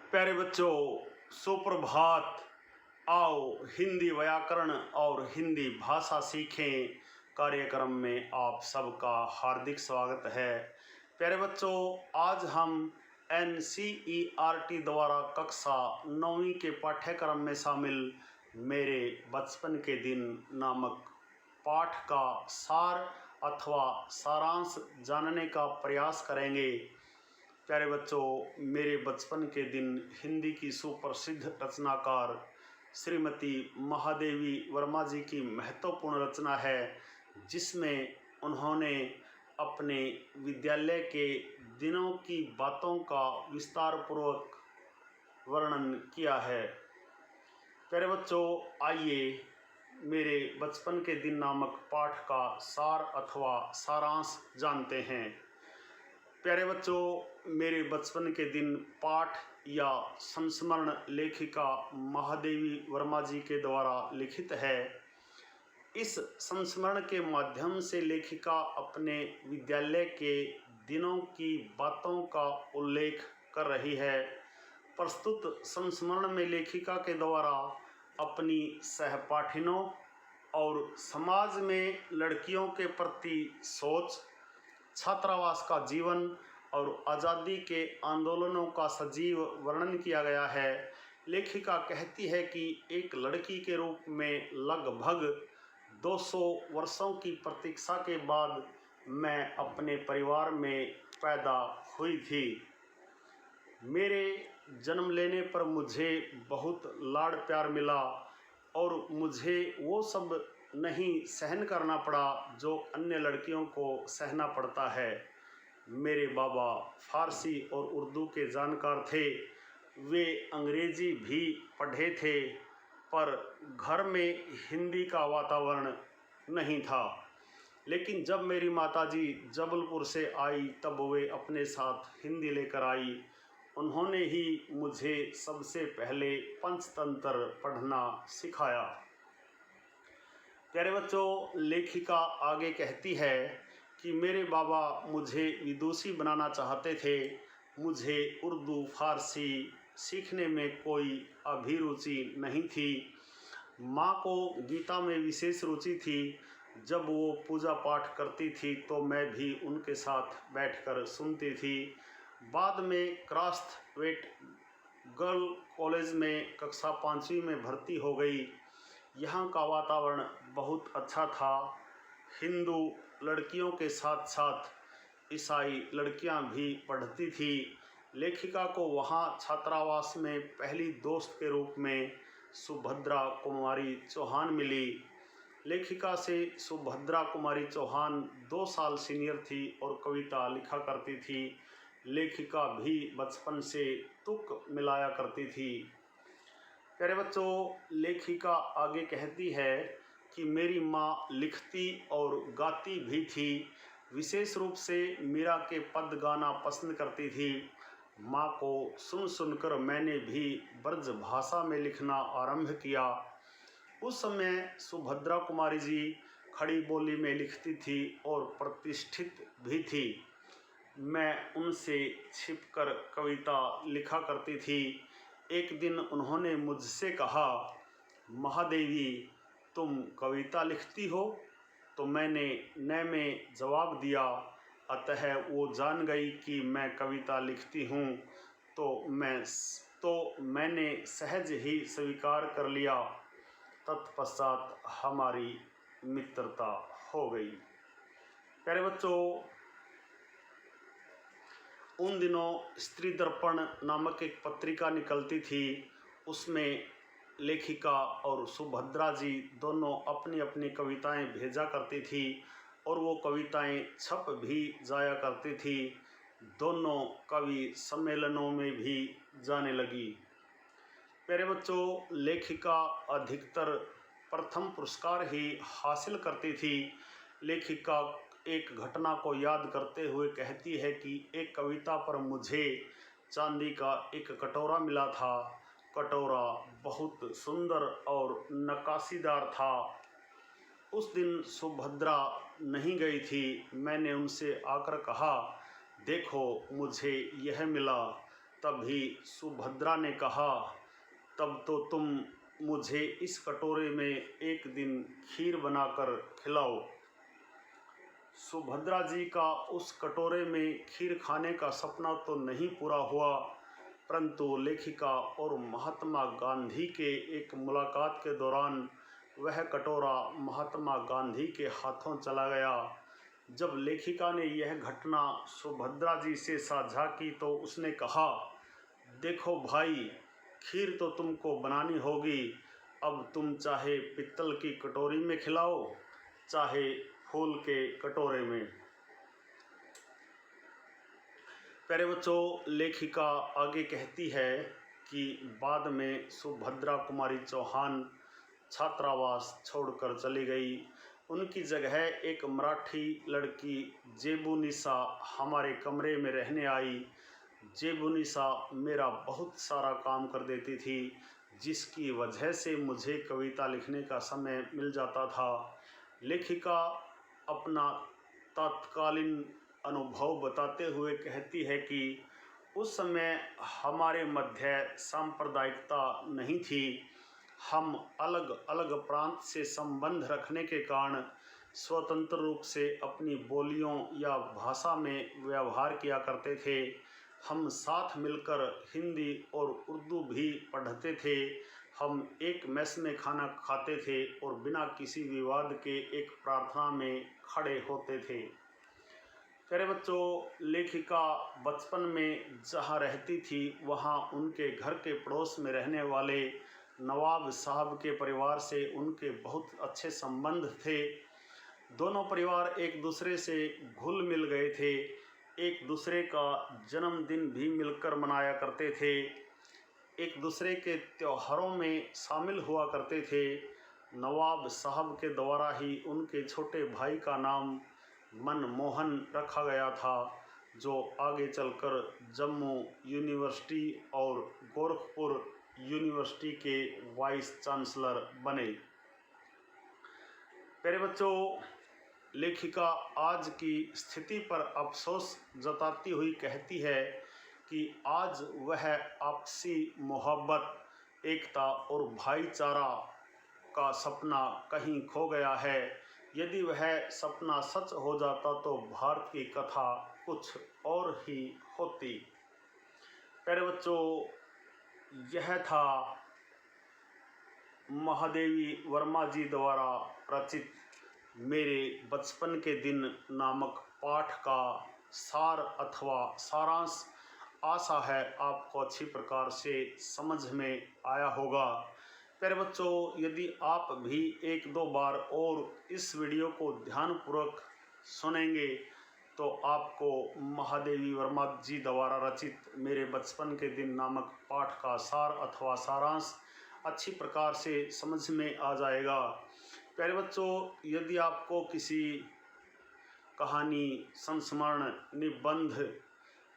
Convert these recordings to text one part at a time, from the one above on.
प्यारे बच्चों, सुप्रभात। आओ हिंदी व्याकरण और हिंदी भाषा सीखें कार्यक्रम में आप सबका हार्दिक स्वागत है। प्यारे बच्चों, आज हम NCERT द्वारा कक्षा 9वीं के पाठ्यक्रम में शामिल मेरे बचपन के दिन नामक पाठ का सार अथवा सारांश जानने का प्रयास करेंगे। प्यारे बच्चों, मेरे बचपन के दिन हिंदी की सुप्रसिद्ध रचनाकार श्रीमती महादेवी वर्मा जी की महत्वपूर्ण रचना है, जिसमें उन्होंने अपने विद्यालय के दिनों की बातों का विस्तार पूर्वक वर्णन किया है। प्यारे बच्चों, आइए मेरे बचपन के दिन नामक पाठ का सार अथवा सारांश जानते हैं। प्यारे बच्चों, मेरे बचपन के दिन पाठ या संस्मरण लेखिका महादेवी वर्मा जी के द्वारा लिखित है। इस संस्मरण के माध्यम से लेखिका अपने विद्यालय के दिनों की बातों का उल्लेख कर रही है। प्रस्तुत संस्मरण में लेखिका के द्वारा अपनी सहपाठिनों और समाज में लड़कियों के प्रति सोच, छात्रावास का जीवन और आज़ादी के आंदोलनों का सजीव वर्णन किया गया है। लेखिका कहती है कि एक लड़की के रूप में लगभग 200 वर्षों की प्रतीक्षा के बाद मैं अपने परिवार में पैदा हुई थी। मेरे जन्म लेने पर मुझे बहुत लाड़ प्यार मिला और मुझे वो सब नहीं सहन करना पड़ा जो अन्य लड़कियों को सहना पड़ता है। मेरे बाबा फारसी और उर्दू के जानकार थे। वे अंग्रेजी भी पढ़े थे, पर घर में हिंदी का वातावरण नहीं था। लेकिन जब मेरी माताजी जबलपुर से आई तब वे अपने साथ हिंदी लेकर आई। उन्होंने ही मुझे सबसे पहले पंचतंत्र पढ़ना सिखाया। प्यारे बच्चों, लेखिका आगे कहती है कि मेरे बाबा मुझे विदुषी बनाना चाहते थे। मुझे उर्दू फारसी सीखने में कोई अभिरुचि नहीं थी। माँ को गीता में विशेष रुचि थी। जब वो पूजा पाठ करती थी तो मैं भी उनके साथ बैठकर सुनती थी। बाद में क्रास्थवेट गर्ल कॉलेज में कक्षा 5वीं में भर्ती हो गई। यहाँ का वातावरण बहुत अच्छा था। हिंदू लड़कियों के साथ साथ ईसाई लड़कियाँ भी पढ़ती थी। लेखिका को वहाँ छात्रावास में पहली दोस्त के रूप में सुभद्रा कुमारी चौहान मिली। लेखिका से सुभद्रा कुमारी चौहान 2 साल सीनियर थी और कविता लिखा करती थी। लेखिका भी बचपन से तुक मिलाया करती थी। प्यारे बच्चों, लेखिका आगे कहती है कि मेरी माँ लिखती और गाती भी थी। विशेष रूप से मीरा के पद गाना पसंद करती थी। माँ को सुन सुनकर मैंने भी ब्रज भाषा में लिखना आरंभ किया। उस समय सुभद्रा कुमारी जी खड़ी बोली में लिखती थी और प्रतिष्ठित भी थी। मैं उनसे छिपकर कविता लिखा करती थी। एक दिन उन्होंने मुझसे कहा, महादेवी, तुम कविता लिखती हो? तो मैंने न में जवाब दिया। अतः वो जान गई कि मैं कविता लिखती हूँ, तो मैंने सहज ही स्वीकार कर लिया। तत्पश्चात हमारी मित्रता हो गई। प्यारे बच्चों, उन दिनों स्त्री दर्पण नामक एक पत्रिका निकलती थी। उसमें लेखिका और सुभद्रा जी दोनों अपनी अपनी कविताएं भेजा करती थी और वो कविताएं छप भी जाया करती थी। दोनों कवि सम्मेलनों में भी जाने लगी। प्यारे बच्चों, लेखिका अधिकतर प्रथम पुरस्कार ही हासिल करती थी। लेखिका एक घटना को याद करते हुए कहती है कि एक कविता पर मुझे चांदी का एक कटोरा मिला था। कटोरा बहुत सुंदर और नक्काशीदार था। उस दिन सुभद्रा नहीं गई थी। मैंने उनसे आकर कहा, देखो मुझे यह मिला। तभी सुभद्रा ने कहा, तब तो तुम मुझे इस कटोरे में एक दिन खीर बनाकर खिलाओ। सुभद्रा जी का उस कटोरे में खीर खाने का सपना तो नहीं पूरा हुआ, परंतु लेखिका और महात्मा गांधी के एक मुलाकात के दौरान वह कटोरा महात्मा गांधी के हाथों चला गया। जब लेखिका ने यह घटना सुभद्रा जी से साझा की तो उसने कहा, देखो भाई, खीर तो तुमको बनानी होगी, अब तुम चाहे पित्तल की कटोरी में खिलाओ चाहे फूल के कटोरे में। प्यारे बच्चों, लेखिका आगे कहती है कि बाद में सुभद्रा कुमारी चौहान छात्रावास छोड़कर चली गई। उनकी जगह एक मराठी लड़की जेबुनिसा हमारे कमरे में रहने आई। जेबुनिसा मेरा बहुत सारा काम कर देती थी, जिसकी वजह से मुझे कविता लिखने का समय मिल जाता था। लेखिका अपना तत्कालीन अनुभव बताते हुए कहती है कि उस समय हमारे मध्य सांप्रदायिकता नहीं थी। हम अलग अलग प्रांत से संबंध रखने के कारण स्वतंत्र रूप से अपनी बोलियों या भाषा में व्यवहार किया करते थे। हम साथ मिलकर हिंदी और उर्दू भी पढ़ते थे। हम एक मेस में खाना खाते थे और बिना किसी विवाद के एक प्रार्थना में खड़े होते थे। प्यारे बच्चों, लेखिका बचपन में जहाँ रहती थी वहाँ उनके घर के पड़ोस में रहने वाले नवाब साहब के परिवार से उनके बहुत अच्छे संबंध थे। दोनों परिवार एक दूसरे से घुल मिल गए थे, एक दूसरे का जन्मदिन भी मिलकर मनाया करते थे, एक दूसरे के त्योहारों में शामिल हुआ करते थे। नवाब साहब के द्वारा ही उनके छोटे भाई का नाम मनमोहन रखा गया था, जो आगे चलकर जम्मू यूनिवर्सिटी और गोरखपुर यूनिवर्सिटी के वाइस चांसलर बने। प्यारे बच्चों, लेखिका आज की स्थिति पर अफसोस जताती हुई कहती है कि आज वह आपसी मोहब्बत, एकता और भाईचारा का सपना कहीं खो गया है। यदि वह सपना सच हो जाता तो भारत की कथा कुछ और ही होती। प्यारे बच्चों, यह था महादेवी वर्मा जी द्वारा रचित मेरे बचपन के दिन नामक पाठ का सार अथवा सारांश। आशा है आपको अच्छी प्रकार से समझ में आया होगा। प्यारे बच्चों, यदि आप भी एक दो बार और इस वीडियो को ध्यानपूर्वक सुनेंगे तो आपको महादेवी वर्मा जी द्वारा रचित मेरे बचपन के दिन नामक पाठ का सार अथवा सारांश अच्छी प्रकार से समझ में आ जाएगा। प्यारे बच्चों, यदि आपको किसी कहानी, संस्मरण, निबंध,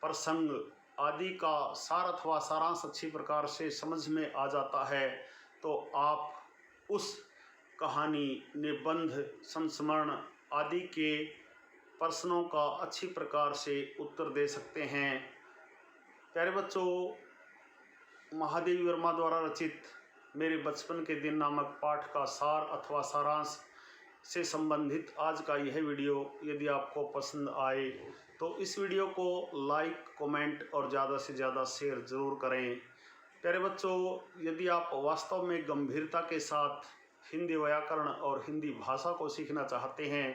प्रसंग आदि का सार अथवा सारांश अच्छी प्रकार से समझ में आ जाता है तो आप उस कहानी, निबंध, संस्मरण आदि के प्रश्नों का अच्छी प्रकार से उत्तर दे सकते हैं। प्यारे बच्चों, महादेवी वर्मा द्वारा रचित मेरे बचपन के दिन नामक पाठ का सार अथवा सारांश से संबंधित आज का यह वीडियो यदि आपको पसंद आए तो इस वीडियो को लाइक, कमेंट और ज़्यादा से ज़्यादा शेयर ज़रूर करें। प्यारे बच्चों, यदि आप वास्तव में गंभीरता के साथ हिंदी व्याकरण और हिंदी भाषा को सीखना चाहते हैं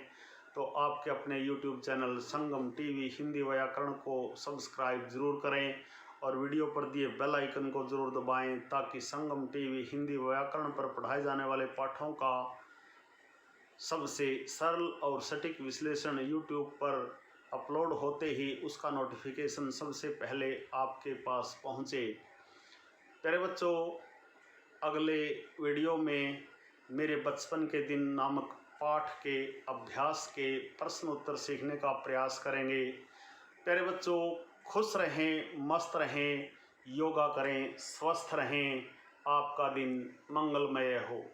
तो आपके अपने YouTube चैनल संगम टीवी हिंदी व्याकरण को सब्सक्राइब ज़रूर करें और वीडियो पर दिए बेल आइकन को ज़रूर दबाएं ताकि संगम टीवी हिंदी व्याकरण पर पढ़ाए जाने वाले पाठों का सबसे सरल और सटीक विश्लेषण YouTube पर अपलोड होते ही उसका नोटिफिकेशन सबसे पहले आपके पास पहुँचे। प्यारे बच्चों, अगले वीडियो में मेरे बचपन के दिन नामक पाठ के अभ्यास के प्रश्न उत्तर सीखने का प्रयास करेंगे। प्यारे बच्चों, खुश रहें, मस्त रहें, योगा करें, स्वस्थ रहें। आपका दिन मंगलमय हो।